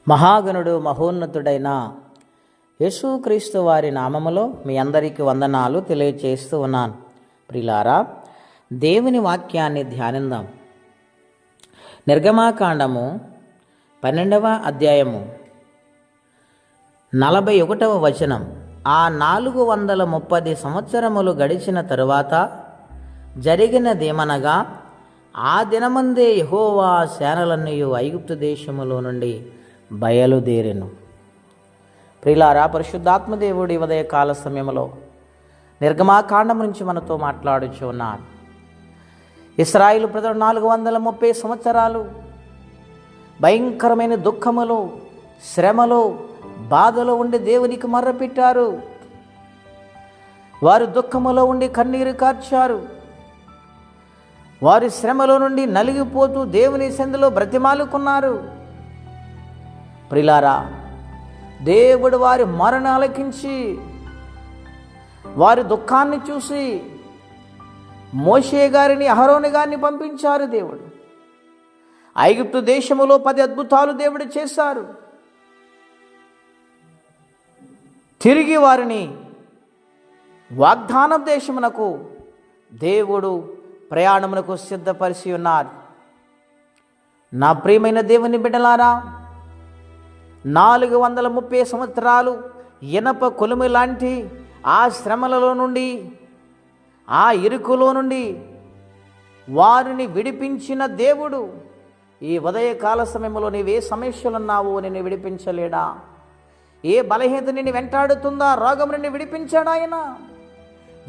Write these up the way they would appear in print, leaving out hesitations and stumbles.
మహాగణుడు మహోన్నతుడైన యేసుక్రీస్తు వారి నామములో మీ అందరికీ వందనాలు తెలియజేస్తూ ఉన్నాను. ప్రియులారా, దేవుని వాక్యాన్ని ధ్యానిద్దాం. నిర్గమాకాండము 12వ అధ్యాయము 41వ వచనం. ఆ 430 సంవత్సరములు గడిచిన తరువాత జరిగినదేమనగా, ఆ దినమందే యెహోవా సేనలన్నయు ఐగుప్తు దేశములో నుండి బయలుదేరెను. ప్రియులారా, పరిశుద్ధాత్మదేవుడి ఉదయకాల సమయంలో నిర్గమాకాండం నుంచి మనతో మాట్లాడుచు ఉన్నారు. ఇశ్రాయేలు ప్రజలు 430 సంవత్సరాలు భయంకరమైన దుఃఖములో, శ్రమలో, బాధలో ఉండి దేవునికి మొర్రపెట్టారు. వారు దుఃఖములో ఉండి కన్నీరు కార్చారు. వారి శ్రమలో నుండి నలిగిపోతూ దేవుని సంధిలో బ్రతిమాలుకున్నారు. ప్రియులారా, దేవుడు వారి మొరను ఆలకించి వారి దుఃఖాన్ని చూసి మోషే గారిని, అహరోను గారిని పంపించారు. దేవుడు ఐగుప్తు దేశములో 10 అద్భుతాలు దేవుడు చేశారు. తిరిగి వారిని వాగ్దానం దేశమునకు దేవుడు ప్రయాణమునకు సిద్ధపరిచి ఉన్నారు. నా ప్రియమైన దేవుని బిడ్డలారా, 430 సంవత్సరాలు ఇనప కొలుము లాంటి ఆ శ్రమలలో నుండి, ఆ ఇరుకులో నుండి వారిని విడిపించిన దేవుడు ఈ ఉదయకాల సమయంలో నీవే సమస్యలున్నావో నిన్ను విడిపించలేడా? ఏ బలహీనత నిన్ను వెంటాడుతుందా? రోగం నిన్ను విడిపించాడా? ఆయన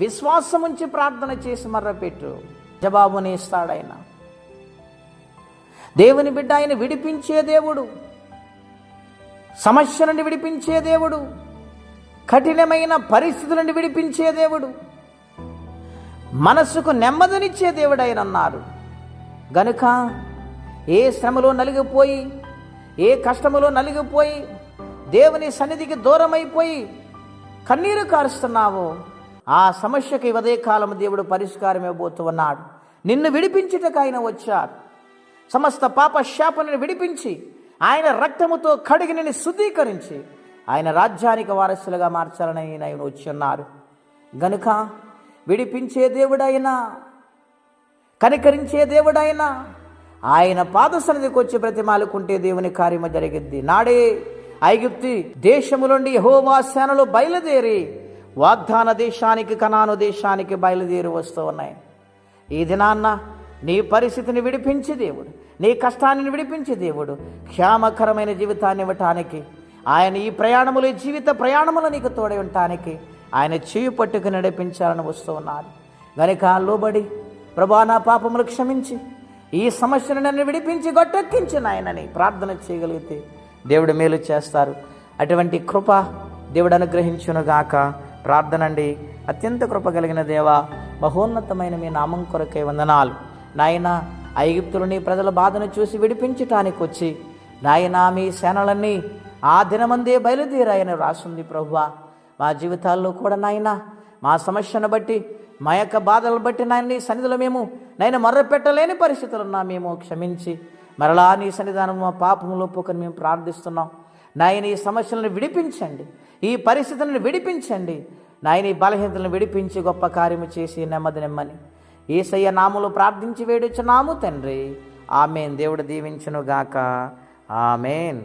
విశ్వాసం ఉంచి ప్రార్థన చేసి మర్రపెట్టు, జవాబుని ఇస్తాడాయన. దేవుని బిడ్డ, ఆయన విడిపించే దేవుడు, సమస్య నుండి విడిపించే దేవుడు, కఠినమైన పరిస్థితుల నుండి విడిపించే దేవుడు, మనసుకు నెమ్మదినిచ్చే దేవుడు ఆయన అన్నారు. గనుక ఏ శ్రమలో నలిగిపోయి, ఏ కష్టములో నలిగిపోయి, దేవుని సన్నిధికి దూరమైపోయి కన్నీరు కారుస్తున్నావో, ఆ సమస్యకి ఉదయకాలం దేవుడు పరిష్కారం ఇవ్వబోతూ ఉన్నాడు. నిన్ను విడిపించుటకు ఆయన వచ్చారు. సమస్త పాప శాపలను విడిపించి ఆయన రక్తముతో కడిగి నిన్ను శుద్ధీకరించి ఆయన రాజ్యానికి వారసులుగా మార్చాలని ఆయన వచ్చి ఉన్నారు. గనుక విడిపించే దేవుడైనా, కనికరించే దేవుడైనా ఆయన పాద సన్నిధికి వచ్చి బ్రతిమాలుకుంటే దేవుని కార్యము జరిగిద్ది. నాడే ఐగుప్తు దేశము నుండి యెహోవా సేనలు బయలుదేరి వాగ్దాన దేశానికి, కనాను దేశానికి బయలుదేరి వస్తూ ఉన్నాయి. ఈ దినాన్న నీ పరిస్థితిని విడిపించి దేవుడు, నీ కష్టాన్ని విడిపించి దేవుడు క్షేమకరమైన జీవితాన్ని ఇవ్వటానికి, ఆయన ఈ ప్రయాణములు, ఈ జీవిత ప్రయాణములు నీకు తోడై ఉండటానికి ఆయన చేయి పట్టుకు నడిపించాలని వస్తూ ఉన్నారు. గనుక లోబడి, ప్రభా నా పాపములు క్షమించి ఈ సమస్యను నన్ను విడిపించి గట్టెక్కించిన ఆయనని ప్రార్థన చేయగలిగితే దేవుడు మేలు చేస్తారు. అటువంటి కృప దేవుడు అనుగ్రహించునుగాక. ప్రార్థనండి. అత్యంత కృప కలిగిన దేవా, మహోన్నతమైన మీ నామం కొరకై వందనాలు. నాయన, ఐగుప్తులు నీ ప్రజల బాధను చూసి విడిపించటానికి వచ్చి నాయన మీ సేనలన్నీ ఆ దినమందే బయలుదేరాయని రాసుంది. ప్రభువా, మా జీవితాల్లో కూడా నాయన మా సమస్యను బట్టి, మా యొక్క బాధలను బట్టి నాయన నీ సన్నిధిలో మేము నాయన మొర్ర పెట్టలేని పరిస్థితులున్నా మేము క్షమించి మరలా నీ సన్నిధానం మా పాపములు ఒప్పుకొని మేము ప్రార్థిస్తున్నాం. నాయన ఈ సమస్యలను విడిపించండి, ఈ పరిస్థితులను విడిపించండి. నాయన ఈ బలహీనతలను విడిపించి గొప్ప కార్యము చేసి నెమ్మది నెమ్మని యేసయ్య నామములో ప్రార్థించి వేడుచున్నాము తండ్రి. ఆమేన్. దేవుడు దీవించునుగాక. ఆమేన్.